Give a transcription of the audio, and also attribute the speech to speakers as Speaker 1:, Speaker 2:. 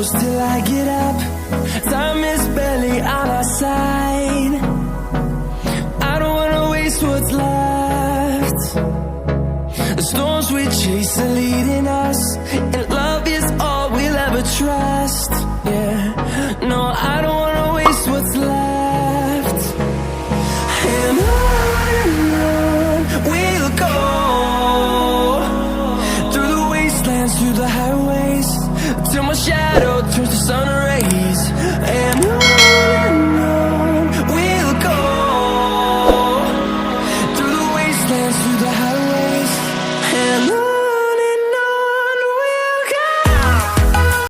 Speaker 1: close till I get up. Time is barely on our side. I don't wanna waste what's left. The storms we chase are leading us, and love is all we'll ever trust. Yeah, no, I don't wanna waste what's left. And on we'll go, through the wastelands, through the highways, till my shadow turns to sun rays. And on we'll go, through the wastelands, through the highways.